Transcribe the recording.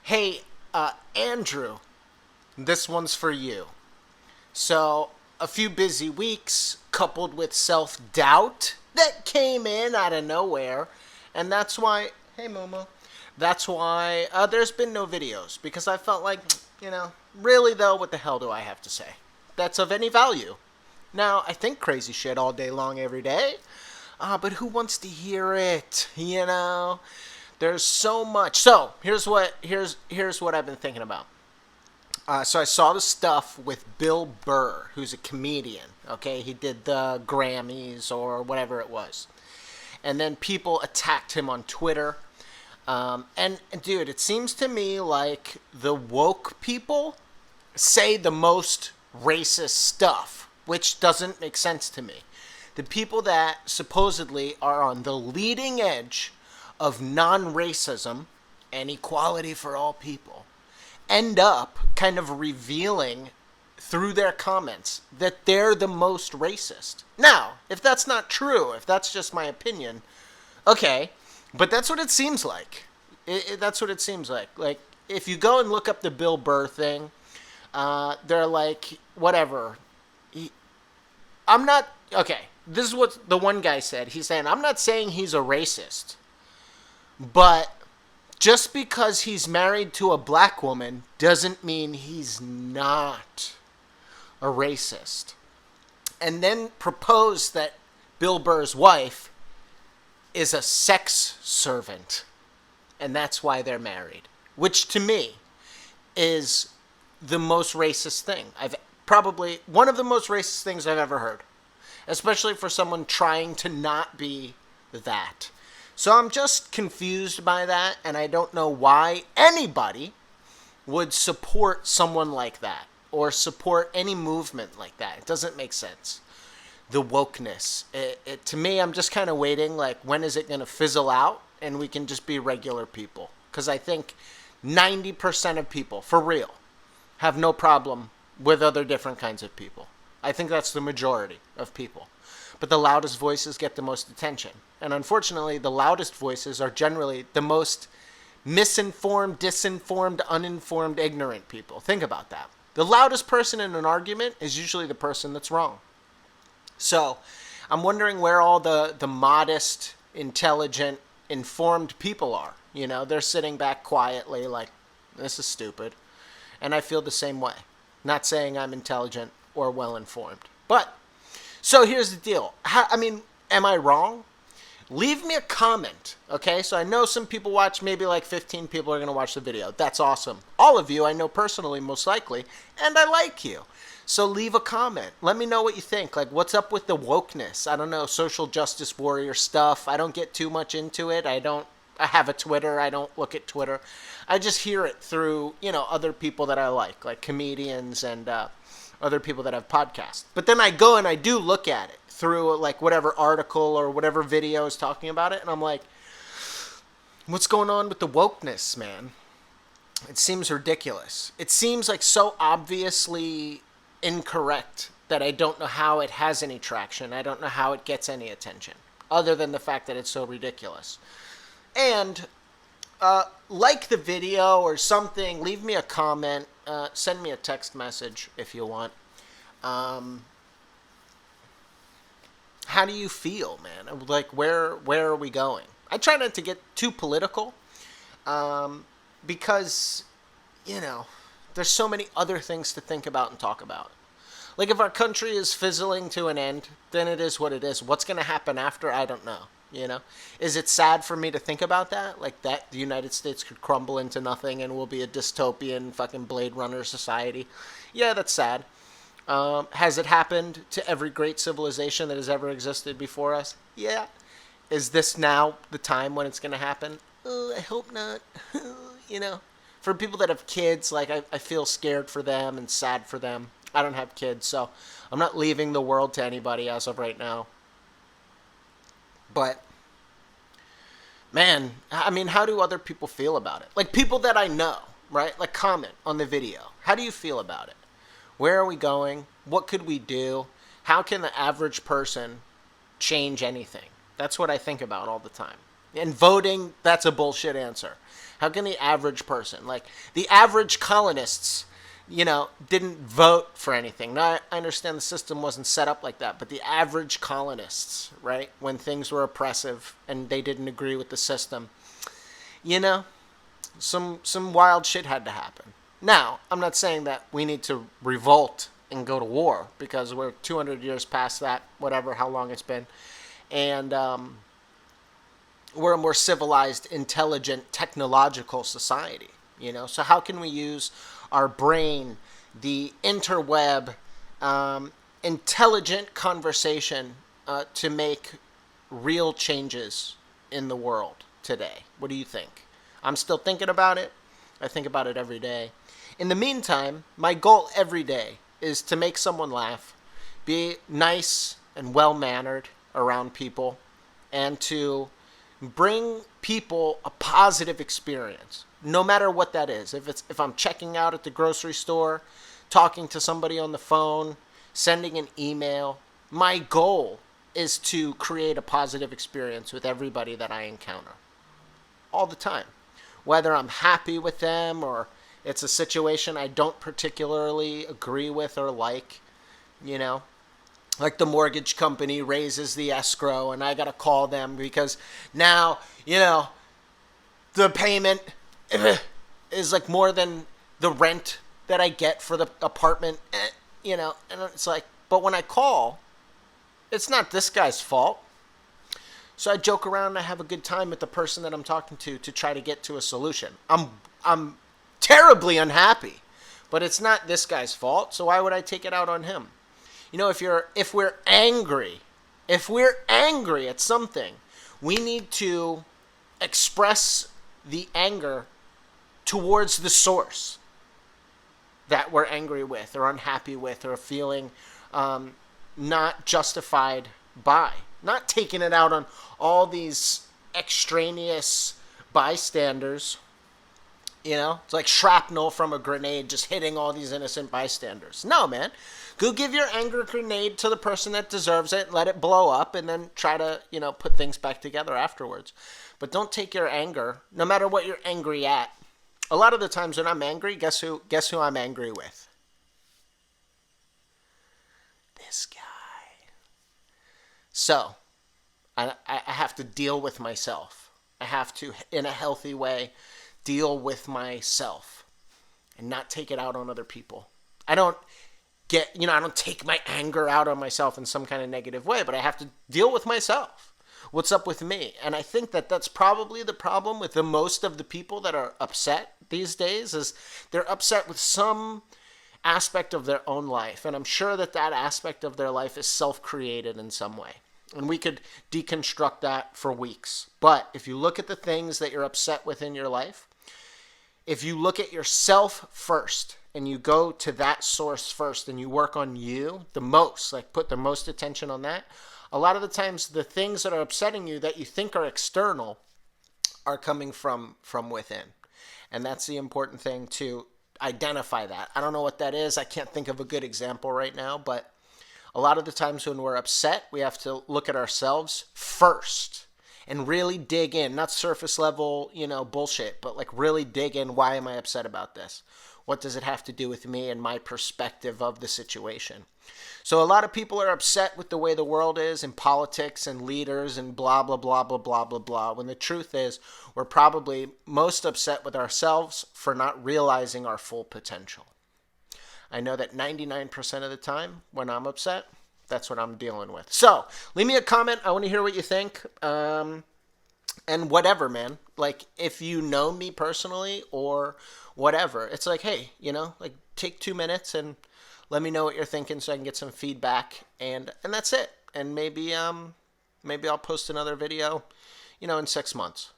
Hey, Andrew, this one's for you. So, a few busy weeks coupled with self doubt that came in out of nowhere, and that's why, hey, Momo, that's why there's been no videos because I felt like, really though, what the hell do I have to say? That's of any value. Now, I think crazy shit all day long every day, but who wants to hear it? There's so much. So here's what I've been thinking about. So I saw the stuff with Bill Burr, who's a comedian. Okay, he did the Grammys or whatever it was, and then people attacked him on Twitter. And dude, it seems to me like the woke people say the most racist stuff, which doesn't make sense to me. The people that supposedly are on the leading edge of non racism and equality for all people end up kind of revealing through their comments that they're the most racist. Now, if that's not true, if that's just my opinion, okay, but that's what it seems like. That's what it seems like. Like, if you go and look up the Bill Burr thing, they're like, whatever. I'm not, okay, this is what the one guy said. He's saying, I'm not saying he's a racist, but just because he's married to a black woman doesn't mean he's not a racist. And then proposed that Bill Burr's wife is a sex servant, and that's why they're married, which to me is the most racist thing. I've probably one of the most racist things I've ever heard, especially for someone trying to not be that. So I'm just confused by that, and I don't know why anybody would support someone like that or support any movement like that. It doesn't make sense. The wokeness. To me, I'm just kind of waiting, like, when is it going to fizzle out and we can just be regular people? Because I think 90% of people, for real, have no problem with other different kinds of people. I think that's the majority of people. But the loudest voices get the most attention. And unfortunately, the loudest voices are generally the most misinformed, disinformed, uninformed, ignorant people. Think about that. The loudest person in an argument is usually the person that's wrong. So I'm wondering where all the modest, intelligent, informed people are. They're sitting back quietly like, this is stupid. And I feel the same way. Not saying I'm intelligent or well informed. But, so here's the deal. Am I wrong? Leave me a comment, okay? So I know some people watch, maybe like 15 people are going to watch the video. That's awesome. All of you I know personally, most likely, and I like you. So leave a comment. Let me know what you think. Like, what's up with the wokeness? I don't know, social justice warrior stuff. I don't get too much into it. I have a Twitter. I don't look at Twitter. I just hear it through, other people that I like comedians and other people that have podcasts. But then I go and I do look at it through, like, whatever article or whatever video is talking about it, and I'm like, what's going on with the wokeness, man? It seems ridiculous. It seems like so obviously incorrect that I don't know how it has any traction. I don't know how it gets any attention, other than the fact that it's so ridiculous. And like the video or something, leave me a comment, send me a text message if you want. How do you feel, man? Like, where are we going? I try not to get too political, because, there's so many other things to think about and talk about. Like, if our country is fizzling to an end, then it is what it is. What's going to happen after? I don't know. Is it sad for me to think about that? Like, that the United States could crumble into nothing and we'll be a dystopian fucking Blade Runner society? Yeah, that's sad. Has it happened to every great civilization that has ever existed before us? Yeah. Is this now the time when it's going to happen? I hope not. For people that have kids, like, I feel scared for them and sad for them. I don't have kids, so I'm not leaving the world to anybody as of right now. But, man, how do other people feel about it? Like, people that I know, right? Like, comment on the video. How do you feel about it? Where are we going? What could we do? How can the average person change anything? That's what I think about all the time. And voting, that's a bullshit answer. How can the average person, like the average colonists, didn't vote for anything? Now, I understand the system wasn't set up like that, but the average colonists, right, when things were oppressive and they didn't agree with the system, you know, some wild shit had to happen. Now, I'm not saying that we need to revolt and go to war because we're 200 years past that, whatever, how long it's been. And we're a more civilized, intelligent, technological society, So how can we use our brain, the interweb, intelligent conversation to make real changes in the world today? What do you think? I'm still thinking about it. I think about it every day. In the meantime, my goal every day is to make someone laugh, be nice and well-mannered around people, and to bring people a positive experience, no matter what that is. If I'm checking out at the grocery store, talking to somebody on the phone, sending an email, my goal is to create a positive experience with everybody that I encounter all the time. Whether I'm happy with them or it's a situation I don't particularly agree with or like, like the mortgage company raises the escrow and I got to call them because now, the payment is like more than the rent that I get for the apartment, and it's like, but when I call, it's not this guy's fault. So I joke around and I have a good time with the person that I'm talking to try to get to a solution. I'm terribly unhappy, but it's not this guy's fault. So why would I take it out on him? If we're angry at something, we need to express the anger towards the source that we're angry with or unhappy with or feeling not justified by. Not taking it out on all these extraneous bystanders. It's like shrapnel from a grenade just hitting all these innocent bystanders. No, man. Go give your anger grenade to the person that deserves it and let it blow up and then try to, put things back together afterwards. But don't take your anger, no matter what you're angry at. A lot of the times when I'm angry, guess who I'm angry with? This guy. So, I have to deal with myself. I have to, in a healthy way, deal with myself and not take it out on other people. I don't take my anger out on myself in some kind of negative way, but I have to deal with myself. What's up with me? And I think that that's probably the problem with the most of the people that are upset these days is they're upset with some aspect of their own life. And I'm sure that aspect of their life is self-created in some way. And we could deconstruct that for weeks. But if you look at the things that you're upset with in your life, if you look at yourself first and you go to that source first and you work on you the most, like put the most attention on that, a lot of the times the things that are upsetting you that you think are external are coming from within. And that's the important thing, to identify that. I don't know what that is. I can't think of a good example right now, but a lot of the times when we're upset, we have to look at ourselves first and really dig in, not surface level, bullshit, but like really dig in. Why am I upset about this? What does it have to do with me and my perspective of the situation? So a lot of people are upset with the way the world is and politics and leaders and blah, blah, blah, blah, blah, blah, blah. When the truth is, we're probably most upset with ourselves for not realizing our full potential. I know that 99% of the time when I'm upset, that's what I'm dealing with. So leave me a comment. I want to hear what you think. And whatever, man. Like, if you know me personally or whatever, it's like, hey, like take 2 minutes and let me know what you're thinking so I can get some feedback. And that's it. And maybe I'll post another video, in 6 months.